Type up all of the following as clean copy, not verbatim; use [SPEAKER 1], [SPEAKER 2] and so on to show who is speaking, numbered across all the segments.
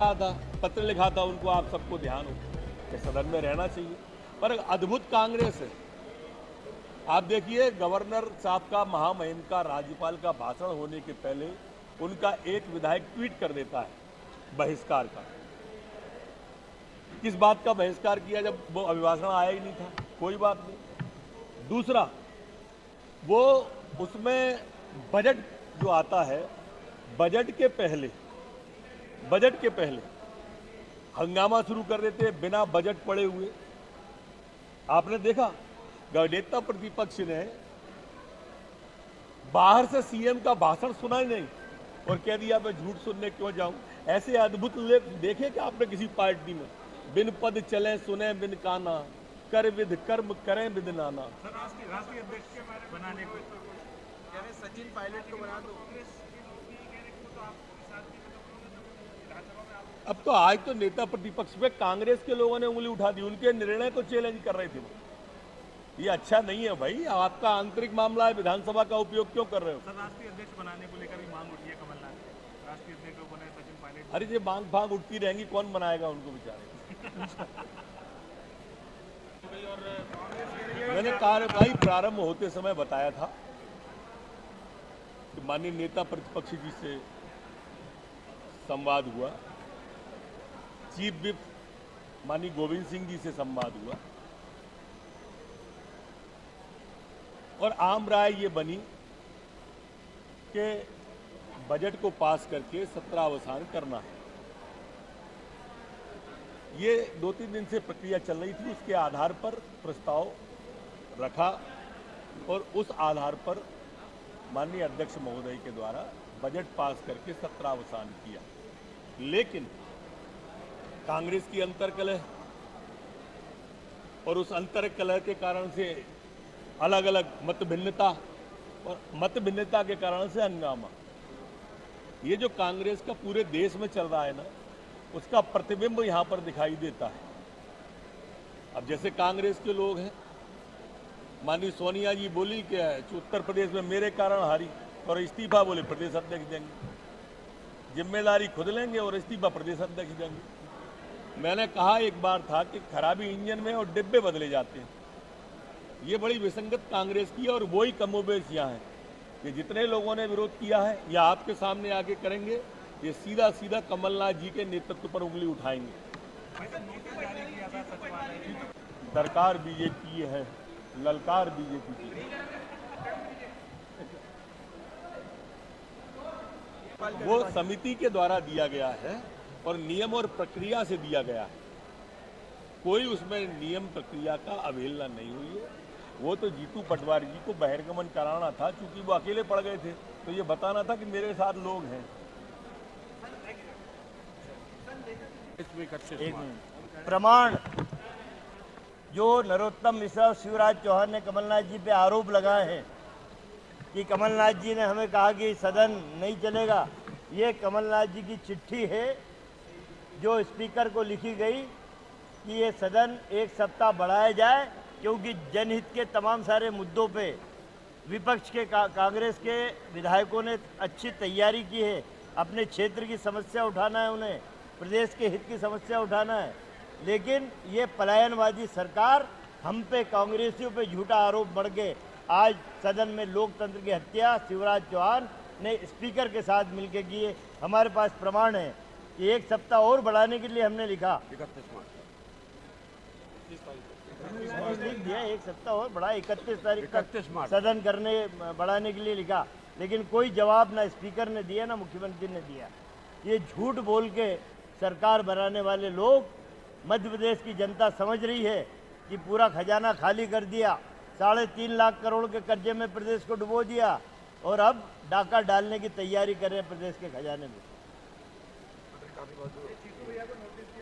[SPEAKER 1] था, पत्र लिखा था उनको, आप सबको ध्यान हो कि सदन में रहना चाहिए। पर अद्भुत कांग्रेस है। आप देखिए, गवर्नर साहब का, महामहिम का, राज्यपाल का भाषण होने के पहले उनका एक विधायक ट्वीट कर देता है बहिष्कार का। किस बात का बहिष्कार किया जब वो अभिभाषण आया ही नहीं था? कोई बात नहीं। दूसरा, वो उसमें बजट जो आता है, बजट के पहले हंगामा शुरू कर देते हैं बिना बजट पढ़े हुए। आपने देखा, नेता प्रतिपक्ष ने बाहर से सीएम का भाषण सुना ही नहीं और कह दिया मैं झूठ सुनने क्यों जाऊं। ऐसे अद्भुत लेख देखे क्या आपने किसी पार्टी में? बिन पद चले सुने बिन काना, कर विध कर्म करें विध नाना।
[SPEAKER 2] राष्ट्रीय अध्यक्ष बनाने को कह रहे सचिन पायलट को बना दो।
[SPEAKER 1] अब तो आज तो नेता प्रतिपक्ष पे कांग्रेस के लोगों ने उंगली उठा दी, उनके निर्णय को चैलेंज कर रहे थे वो। ये अच्छा नहीं है भाई, आपका आंतरिक मामला है, विधानसभा का उपयोग क्यों कर रहे हो?
[SPEAKER 2] सर, राष्ट्रीय अध्यक्ष बनाने को लेकर भी मांग उठी है कमलनाथ। राष्ट्रीय अध्यक्ष बने सचिन पायलट।
[SPEAKER 1] अरे ये मांग फांग उठती रहेंगी, कौन बनाएगा उनको बेचारे? मैंने कार्यवाही प्रारंभ होते समय बताया था कि माननीय नेता प्रतिपक्ष जी से संवाद हुआ, चीफ विप माननीय गोविंद सिंह जी से संवाद हुआ और आम राय ये बनी कि बजट को पास करके सत्रावसान करना है। ये 2-3 दिन से प्रक्रिया चल रही थी, उसके आधार पर प्रस्ताव रखा और उस आधार पर माननीय अध्यक्ष महोदय के द्वारा बजट पास करके सत्रावसान किया। लेकिन कांग्रेस की अंतर्कलह और उस अंतर्कलह के कारण से अलग अलग मतभिन्नता और मतभिन्नता के कारण से हंगामा, ये जो कांग्रेस का पूरे देश में चल रहा है ना, उसका प्रतिबिंब यहां पर दिखाई देता है। अब जैसे कांग्रेस के लोग हैं, माननीय सोनिया जी बोली कि उत्तर प्रदेश में मेरे कारण हारी और इस्तीफा बोले प्रदेश अध्यक्ष देंगे, जिम्मेदारी खुद लेंगे और इस्तीफा प्रदेश अध्यक्ष देंगे। मैंने कहा एक बार था कि खराबी इंजन में और डिब्बे बदले जाते हैं। ये बड़ी विसंगत कांग्रेस की है और वही कमोबेश यहाँ है कि जितने लोगों ने विरोध किया है या आपके सामने आके करेंगे, ये सीधा सीधा कमलनाथ जी के नेतृत्व पर उंगली उठाएंगे। सरकार बीजेपी है, ललकार बीजेपी की। वो समिति के द्वारा दिया गया है और नियम और प्रक्रिया से दिया गया है। कोई उसमें नियम प्रक्रिया का अवहेलना नहीं हुई है। वो तो जीतू पटवारी जी को बहिर्गमन कराना था, क्योंकि वो अकेले पड़ गए थे, तो ये बताना था कि मेरे साथ लोग हैं।
[SPEAKER 3] प्रमाण जो नरोत्तम मिश्रा और शिवराज चौहान ने कमलनाथ जी पे आरोप लगाए हैं कि कमलनाथ जी ने हमें कहा कि सदन नहीं चलेगा, ये कमलनाथ जी की चिट्ठी है जो स्पीकर को लिखी गई कि ये सदन एक सप्ताह बढ़ाया जाए, क्योंकि जनहित के तमाम सारे मुद्दों पे विपक्ष के कांग्रेस के विधायकों ने अच्छी तैयारी की है। अपने क्षेत्र की समस्या उठाना है, उन्हें प्रदेश के हित की समस्या उठाना है, लेकिन ये पलायनवादी सरकार हम पे, कांग्रेसियों पे झूठा आरोप बढ़ के आज सदन में लोकतंत्र की हत्या शिवराज चौहान ने स्पीकर के साथ मिलकर की है। हमारे पास प्रमाण है कि एक सप्ताह और बढ़ाने के लिए हमने लिखा, लिख दिया, एक सप्ताह और बढ़ा, 31 तारीख तक सदन करने बढ़ाने के लिए लिखा, लेकिन कोई जवाब ना स्पीकर ने दिया ना मुख्यमंत्री ने दिया। ये झूठ बोल के सरकार बनाने वाले लोग, मध्य प्रदेश की जनता समझ रही है कि पूरा खजाना खाली कर दिया, 3.5 लाख करोड़ के कर्जे में प्रदेश को डुबो दिया और अब डाका डालने की तैयारी कर रहे हैं प्रदेश के खजाने में।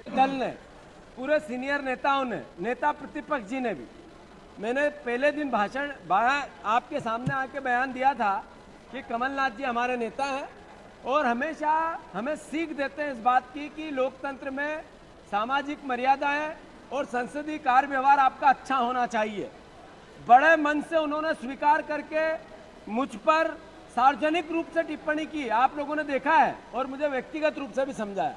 [SPEAKER 4] दल ने, पूरे सीनियर नेताओं ने, नेता प्रतिपक्ष जी ने भी, मैंने पहले दिन भाषण आपके सामने आके बयान दिया था कि कमलनाथ जी हमारे नेता हैं और हमेशा हमें सीख देते हैं इस बात की कि लोकतंत्र में सामाजिक मर्यादाएं और संसदीय कार्य व्यवहार आपका अच्छा होना चाहिए। बड़े मन से उन्होंने स्वीकार करके मुझ पर सार्वजनिक रूप से टिप्पणी की, आप लोगों ने देखा है, और मुझे व्यक्तिगत रूप से भी समझाया।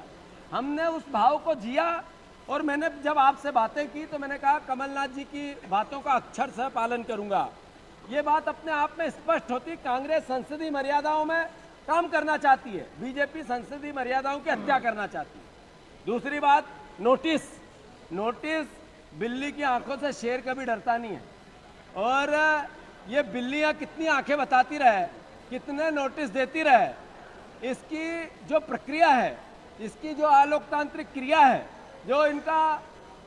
[SPEAKER 4] हमने उस भाव को जिया। और मैंने जब आपसे बातें की तो मैंने कहा कमलनाथ जी की बातों का अक्षर से पालन करूंगा। ये बात अपने आप में स्पष्ट होती, कांग्रेस संसदीय मर्यादाओं में काम करना चाहती है, बीजेपी संसदीय मर्यादाओं की हत्या करना चाहती है। दूसरी बात, नोटिस बिल्ली की आंखों से शेर कभी डरता नहीं है। और ये बिल्लियां कितनी आंखें बताती रहे, कितने नोटिस देती रहे, इसकी जो प्रक्रिया है, इसकी जो अलोकतांत्रिक क्रिया है, जो इनका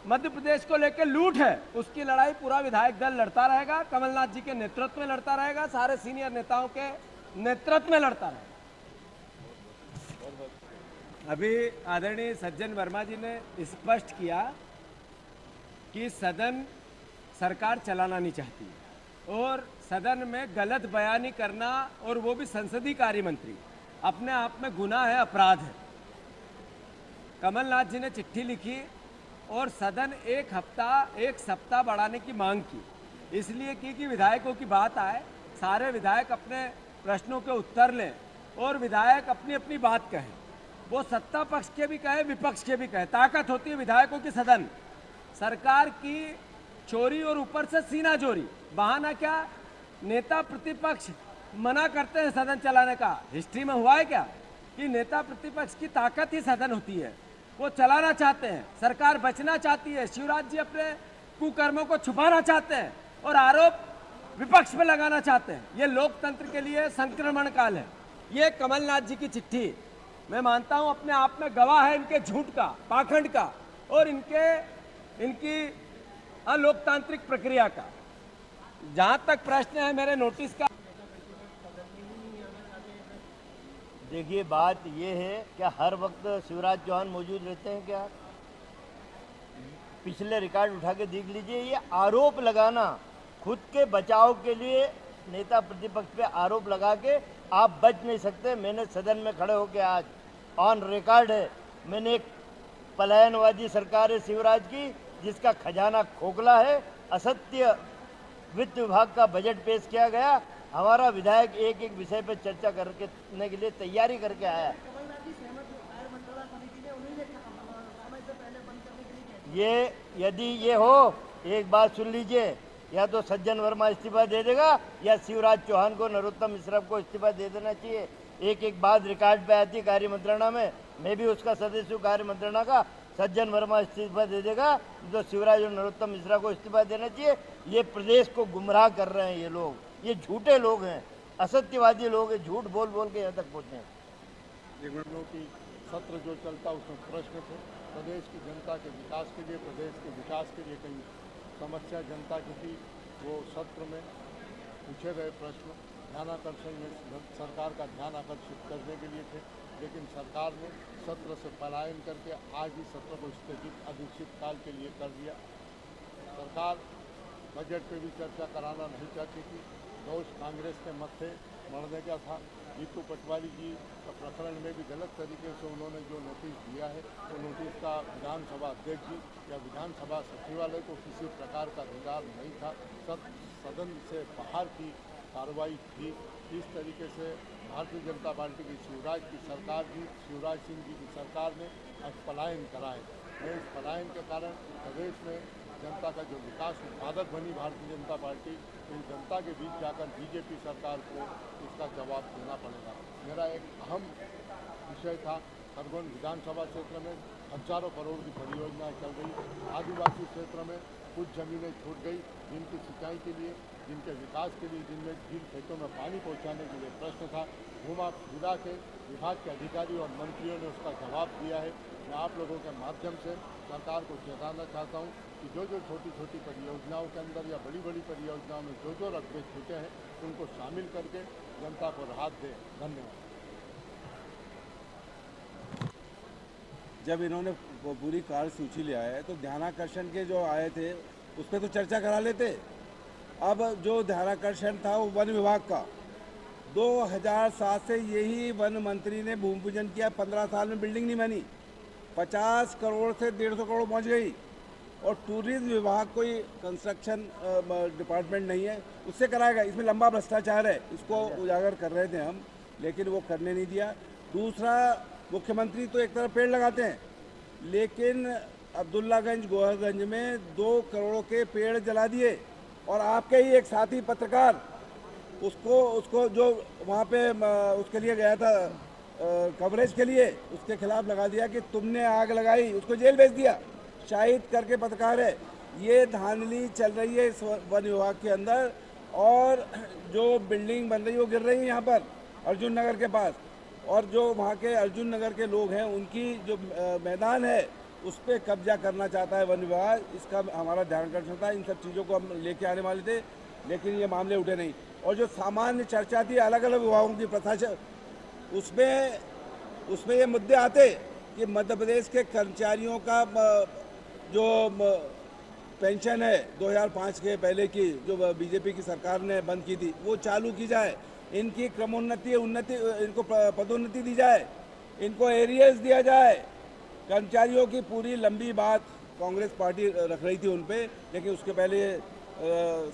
[SPEAKER 4] मध्य प्रदेश को लेकर लूट है, उसकी लड़ाई पूरा विधायक दल लड़ता रहेगा, कमलनाथ जी के नेतृत्व में लड़ता रहेगा, सारे सीनियर नेताओं के नेतृत्व में लड़ता रहेगा। अभी आदरणीय सज्जन वर्मा जी ने स्पष्ट किया कि सदन सरकार चलाना नहीं चाहती और सदन में गलत बयानी करना, और वो भी संसदीय कार्य मंत्री, अपने आप में गुनाह है, अपराध है। कमलनाथ जी ने चिट्ठी लिखी और सदन एक सप्ताह बढ़ाने की मांग की, इसलिए की कि विधायकों की बात आए, सारे विधायक अपने प्रश्नों के उत्तर लें और विधायक अपनी अपनी बात कहें। वो सत्ता पक्ष के भी कहे, विपक्ष के भी कहे, ताकत होती है विधायकों की सदन। सरकार की चोरी और ऊपर से सीना चोरी, बहाना क्या, नेता प्रतिपक्ष मना करते हैं सदन चलाने का। हिस्ट्री में हुआ है क्या कि नेता प्रतिपक्ष की ताकत ही सदन होती है, वो चलाना चाहते हैं, सरकार बचना चाहती है, शिवराज जी अपने कुकर्मों को छुपाना चाहते हैं और आरोप विपक्ष पे लगाना चाहते हैं। ये लोकतंत्र के लिए संक्रमण काल है। ये कमलनाथ जी की चिट्ठी, मैं मानता हूं अपने आप में गवाह है इनके झूठ का, पाखंड का और इनकी अलोकतांत्रिक प्रक्रिया का। जहां तक प्रश्न है मेरे नोटिस का,
[SPEAKER 3] देखिए बात ये है, क्या हर वक्त शिवराज चौहान मौजूद रहते हैं क्या? पिछले रिकॉर्ड उठा के देख लीजिए। ये आरोप लगाना, खुद के बचाव के लिए नेता प्रतिपक्ष पे आरोप लगा के आप बच नहीं सकते। मैंने सदन में खड़े होकर आज ऑन रिकॉर्ड है, मैंने एक पलायनवादी सरकार है शिवराज की, जिसका खजाना खोखला है, असत्य वित्त विभाग का बजट पेश किया गया, हमारा विधायक एक एक विषय पर चर्चा करने के लिए तैयारी करके आया। ये यदि ये हो, एक बात सुन लीजिए, या तो सज्जन वर्मा इस्तीफा दे देगा या शिवराज चौहान को, नरोत्तम मिश्रा को इस्तीफा दे देना चाहिए। एक एक बात रिकॉर्ड पे आती कार्य मंत्रणा में, मैं भी उसका सदस्य हूँ कार्य मंत्रणा का। सज्जन वर्मा इस्तीफा दे देगा तो शिवराज और नरोत्तम मिश्रा को इस्तीफा देना चाहिए। ये प्रदेश को गुमराह कर रहे हैं ये लोग, ये झूठे लोग हैं, असत्यवादी लोग हैं, झूठ बोल बोल के यहाँ तक पहुँचे हैं।
[SPEAKER 5] की सत्र जो चलता उसमें प्रश्न थे प्रदेश की जनता के विकास के लिए, प्रदेश के विकास के लिए कई समस्या जनता की थी, वो सत्र में पूछे गए प्रश्न ध्यानाकर्षण में सरकार का ध्यान आकर्षित करने के लिए थे। लेकिन सरकार ने सत्र से पलायन करके आज ही सत्र को स्थगित अनिश्चितकाल के लिए कर दिया। सरकार बजट पे भी चर्चा कराना नहीं चाहती थी, दोष कांग्रेस के मत्थे मरने का था। जीतू पटवारी जी का प्रकरण में भी गलत तरीके से उन्होंने जो नोटिस दिया है, तो नोटिस का विधानसभा अध्यक्ष जी या विधानसभा सचिवालय को किसी प्रकार का अधिकार नहीं था। सदन से बाहर की कार्रवाई थी। इस तरीके से भारतीय जनता पार्टी की शिवराज की सरकार जी, शिवराज सिंह जी की सरकार ने आज पलायन कराए। मैं इस पलायन के कारण प्रदेश में जनता का जो विकास उत्पादक बनी भारतीय जनता पार्टी, इन जनता के बीच जाकर बीजेपी सरकार को इसका जवाब देना पड़ेगा। मेरा एक अहम विषय था, खरगोन विधानसभा क्षेत्र में हजारों करोड़ की परियोजनाएं चल रही, आदिवासी क्षेत्र में कुछ जमीनें छूट गई, जिनकी सिंचाई के लिए, जिनके विकास के लिए, जिन खेतों में पानी पहुंचाने के लिए प्रश्न था, घुमा फिरा के विभाग के अधिकारी और मंत्रियों ने उसका जवाब दिया है। मैं आप लोगों के माध्यम से सरकार को चेताना चाहता हूं कि जो जो छोटी छोटी परियोजनाओं के अंदर या बड़ी बड़ी परियोजनाओं में जो जो रकबे छूटे हैं, उनको शामिल करके जनता को राहत दें। धन्यवाद।
[SPEAKER 6] जब इन्होंने वो पूरी कार्यसूची ले आए तो ध्यानाकर्षण के जो आए थे उस पर तो चर्चा करा लेते। अब जो ध्यानाकर्षण था वो वन विभाग का, 2007 से यही वन मंत्री ने भूमि पूजन किया, 15 साल में बिल्डिंग नहीं बनी, 50 करोड़ से 150 करोड़ पहुंच गई। और टूरिज्म विभाग कोई कंस्ट्रक्शन डिपार्टमेंट नहीं है, उससे कराएगा। इसमें लंबा भ्रष्टाचार है, इसको उजागर कर रहे थे हम, लेकिन वो करने नहीं दिया। दूसरा, मुख्यमंत्री तो एक तरफ पेड़ लगाते हैं, लेकिन अब्दुल्लागंज गोहरगंज में 2 करोड़ के पेड़ जला दिए और आपके ही एक साथी पत्रकार उसको जो वहाँ पे उसके लिए गया था कवरेज के लिए, उसके खिलाफ लगा दिया कि तुमने आग लगाई, उसको जेल भेज दिया। शाहिद करके पत्रकार है। ये धांधली चल रही है इस वन विभाग के अंदर और जो बिल्डिंग बन रही है वो गिर रही है यहाँ पर अर्जुन नगर के पास, और जो वहाँ के अर्जुन नगर के लोग हैं उनकी जो मैदान है उस पर कब्जा करना चाहता है वन विभाग। इसका हमारा ध्यान आकर्षण था। इन सब चीज़ों को हम लेके आने वाले थे लेकिन ये मामले उठे नहीं। और जो सामान्य चर्चा थी अलग अलग विभागों की प्रथा, उसमें ये मुद्दे आते कि मध्य प्रदेश के कर्मचारियों का जो पेंशन है 2005 के पहले की जो बीजेपी की सरकार ने बंद की थी वो चालू की जाए, इनकी क्रमोन्नति इनको पदोन्नति दी जाए, इनको एरियर्स दिया जाए। कर्मचारियों की पूरी लंबी बात कांग्रेस पार्टी रख रही थी उन पे, लेकिन उसके पहले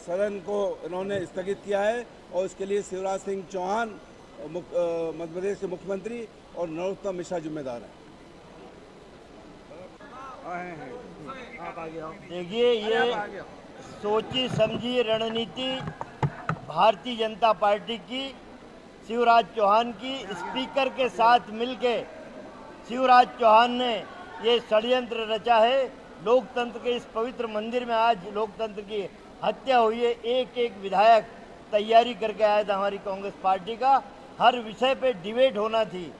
[SPEAKER 6] सदन को इन्होंने स्थगित किया है और इसके लिए शिवराज सिंह चौहान मध्य प्रदेश के मुख्यमंत्री और नरोत्तम मिश्रा जिम्मेदार हैं।
[SPEAKER 3] देखिए, ये सोची समझी रणनीति भारतीय जनता पार्टी की, शिवराज चौहान की, स्पीकर के साथ मिलके शिवराज चौहान ने ये षड्यंत्र रचा है। लोकतंत्र के इस पवित्र मंदिर में आज लोकतंत्र की हत्या हुई है। एक एक विधायक तैयारी करके आया था हमारी कांग्रेस पार्टी का, हर विषय पे डिबेट होना थी,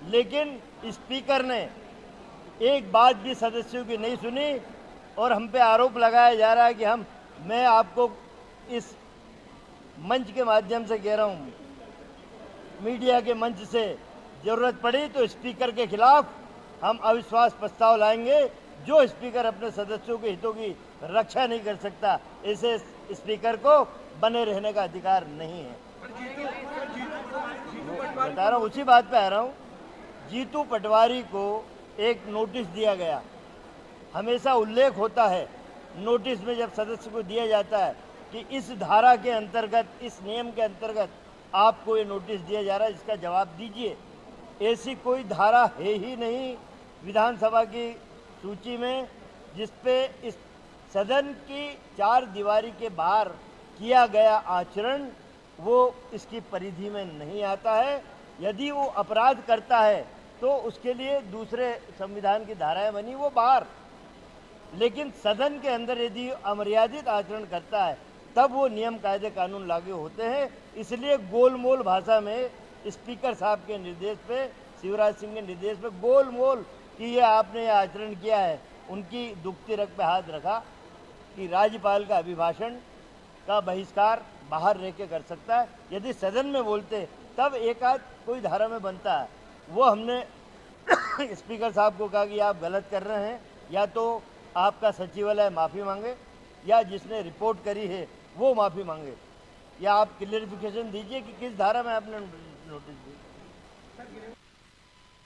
[SPEAKER 3] लेकिन स्पीकर ने एक बात भी सदस्यों की नहीं सुनी और हम पे आरोप लगाया जा रहा है कि मैं आपको इस मंच के माध्यम से कह रहा हूँ, मीडिया के मंच से, जरूरत पड़ी तो स्पीकर के खिलाफ हम अविश्वास प्रस्ताव लाएंगे। जो स्पीकर अपने सदस्यों के हितों की रक्षा नहीं कर सकता, ऐसे स्पीकर को बने रहने का अधिकार नहीं है। बता रहा हूँ, उसी बात पे आ रहा हूँ। जीतू पटवारी को एक नोटिस दिया गया, हमेशा उल्लेख होता है नोटिस में जब सदस्य को दिया जाता है कि इस धारा के अंतर्गत, इस नियम के अंतर्गत आपको ये नोटिस दिया जा रहा है, इसका जवाब दीजिए। ऐसी कोई धारा है ही नहीं विधानसभा की सूची में जिसपे इस सदन की 4 दीवारी के बाहर किया गया आचरण वो इसकी परिधि में नहीं आता है। यदि वो अपराध करता है तो उसके लिए दूसरे संविधान की धाराएं बनी, वो बाहर। लेकिन सदन के अंदर यदि अमर्यादित आचरण करता है तब वो नियम कायदे कानून लागू होते हैं। इसलिए गोलमोल भाषा में स्पीकर साहब के निर्देश पे, शिवराज सिंह के निर्देश पे गोलमोल कि ये आपने ये आचरण किया है, उनकी दुखती रग पे हाथ रखा कि राज्यपाल का अभिभाषण का बहिष्कार बाहर रह के कर सकता है। यदि सदन में बोलते तब एक आध कोई धारा में बनता है। वो हमने स्पीकर साहब को कहा कि आप गलत कर रहे हैं, या तो आपका सचिवालय माफ़ी मांगे या जिसने रिपोर्ट करी है वो माफ़ी मांगे, या आप क्लियरिफिकेशन दीजिए कि किस धारा में आपने नोटिस दी।